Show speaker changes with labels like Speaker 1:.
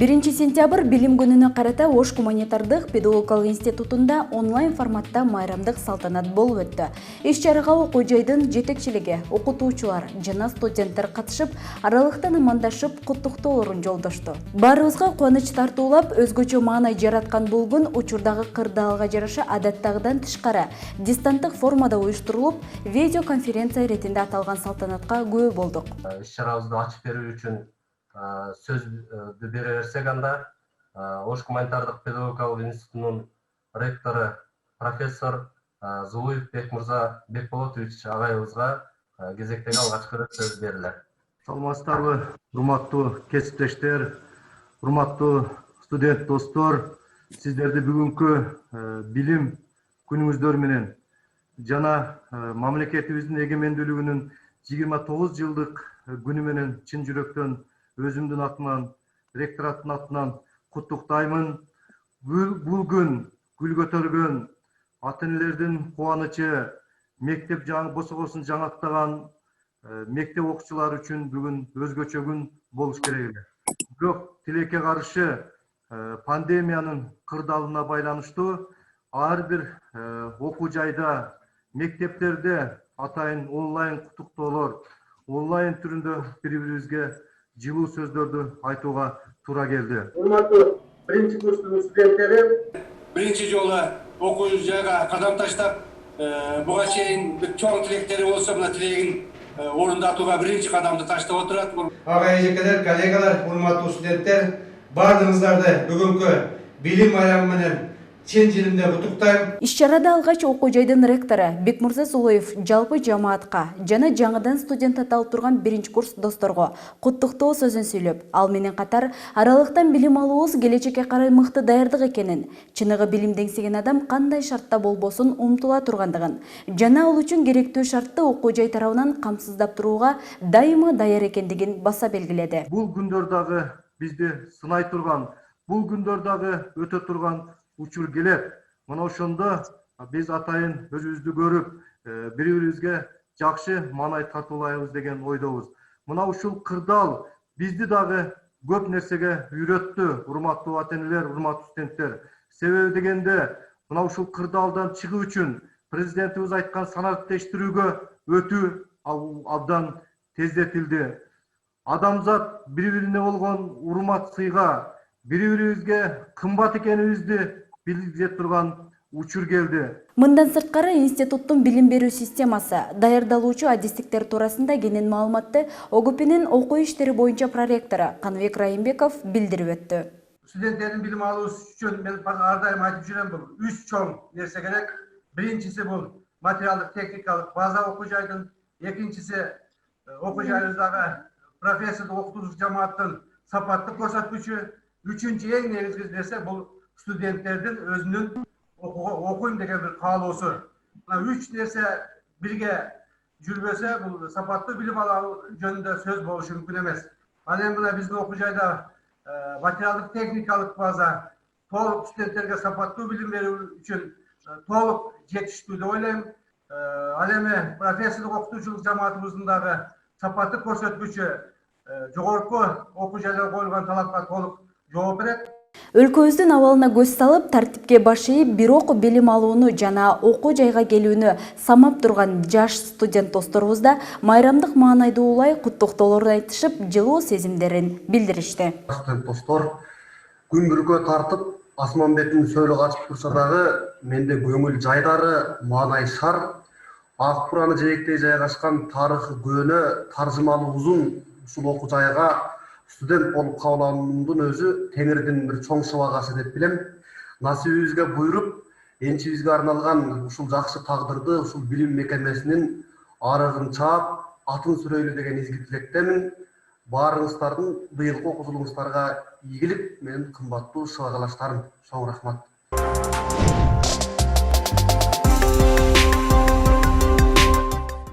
Speaker 1: 1 сентябрь Билим күнүнө карата Ош гуманитардык педагогикалык институтунда онлайн форматта майрамдык салтанат болуп өттү. Иш-чарага окуу жайдын жетекчилиги, окутуучулар жана студенттер катышып, аралыктан амандашып, куттуктоолорун жолдошту. Баарыбызга кубаныч тартуулап, өзгөчө маанай жараткан бул күн учурдагы кырдаалга жараша адаттагыдан тышкары дистанттык формада уюштурулуп, видеоконференция иретинде аталган салтанатка күбө болдук.
Speaker 2: Иш-чарабызды ачып берүү үчүн сөздү бере берсек анда Ош гуманитардык педагогикалык институтунун ректору профессор Зулуев Бекмурза Бекболотович агайыбызга кезектеги алгачкы сөз берилет.
Speaker 3: Саламатсыздарбы, урматтуу кесиптештер, урматтуу студент достор, сиздерди бүгүнкү билим күнүңүздөр менен жана мамлекетибиздин эгемендүүлүгүнүн 29 жылдык күнү менен чын жүрөктөн өзүмдүн атынан, ректораттын атынан куттуктаймын. Бул күн гүл көтөргөн ата-энелердин кубанычы, мектеп босогосун жаңаттаган мектеп окуучулары үчүн бүгүн өзгөчө күн болуш керек эле. Бирок тилекке каршы пандемиянын кырдаалына байланыштуу ар бир окуу жайда, мектептерде атайын онлайн куттуктоолор, онлайн түрүндө бири-бирибизге жылуу сөздөрдү айтууга туура келди.
Speaker 4: Урматтуу биринчи курстун студенттери,
Speaker 5: биринчи жолу окуу жайга кадам таштап, буга чейин чоң тилектери болсо, мына тилегин орундатууга биринчи кадамды таштап отурат.
Speaker 6: Ага эжекелер, коллегалар, урматтуу студенттер, баардыгыңыздарды бүгүнкү билим майрамы менен чын жилимден куттуктайм.
Speaker 1: Иш-чарада алгач окуу жайдын ректору Бекмурза Зулуев жалпы жамаатка жана жаңыдан студент аталып турган 1-курс досторго куттуктоо сөзүн сүйлөп, ал менен катар аралыктан билим алуубуз келечекке карай мыкты даярдык экенин, чыныгы билим деңсеген адам кандай шартта болбосун умтула тургандыгын жана ал үчүн керектүү шартты окуу жай тарабынан камсыздап турууга дайыма даяр экендигин баса белгиледи.
Speaker 3: Бул күндөр дагы бизди сынай турган, бул күндөр дагы өтө турган учур келет. Мына ошондо биз атайын өзүбүздү көрүп, бири-бирибизге жакшы маанай тартуулайбыз деген ойдобуз. Мына ушул кырдаал бизди дагы көп нерсеге үйрөттү, урматтуу ата-энелер, урматтуу студенттер. Себеби дегенде, мына ушул кырдаалдан чыгуу үчүн президентибиз айткан санариптештирүүгө өтүү абдан тездетилди. Адамзат бири-бирине болгон урмат сыйга, бири-бирибизге кымбат экенибизди билдире турган учур келди.
Speaker 1: Мындан сырткары институттун билим берүү системасы даярдалуучу адистиктер туурасында кенен маалыматты ОГПИнин окуу иштери боюнча проректору Каныбек Райымбеков билдирип өттү.
Speaker 4: студенттердин билим алуусу үчүн мен ар дайым айтып жүрөм, бул 3 чоң нерсе керек. Биринчиси бул материалдык техникалык база окуу жайдын, экинчиси окуу жайыбыздагы профессордук окутуучу жамааттын сапаттык көрсөткүчү, үчүнчү эң негизги нерсе бул студенттердин өзүнүн окуйм деген бир каалоосу. Мына 3 нерсе бирге жүрбөсө, бул сапаттуу билим алуу жөнүндө сөз болушу мүмкүн эмес. Ал эми мына биздин окуу жайда материалдык техникалык база толук студенттерге сапаттуу билим берүү үчүн толук жетиштүү деп ойлойм. Ал эми профессордук окутуучулук жамаатыбыздын дагы сапаттык көрсөткүчү жогорку окуу жайларга коюлган талапка толук жооп берет.
Speaker 1: Өлкөбүздүн абалына көз салып, тартипке баш ийип, бирок билим алууну жана окуу жайга келүүнү самап турган жаш студент досторубузда майрамдык маанайды улай куттуктоолорун айтышып, жылуу сезимдерин билдиришти.
Speaker 2: Студент достор, күн бүргө тартып, асман бетин сөөлү качып турса дагы, менде көңүл жайдары маанай шар, ак бураны жээктей жайгашкан тарыхы көөнө, таржымалы узун ушул окуу жайга студент болуп кабыл алуумдун өзү теңирдин бир чоң сыбагасы деп билем. Насибибизге буйруп, энчибизге арналган ушул жакшы тагдырды ушул билим мекемесинин арыгын чаап, атын сүрөйлү деген изги тилектемин. Баарыңыздардын быйылкы окуу жылуңуздарга ийгилик, менин кымбаттуу сыбагалаштарым. Чоң рахмат.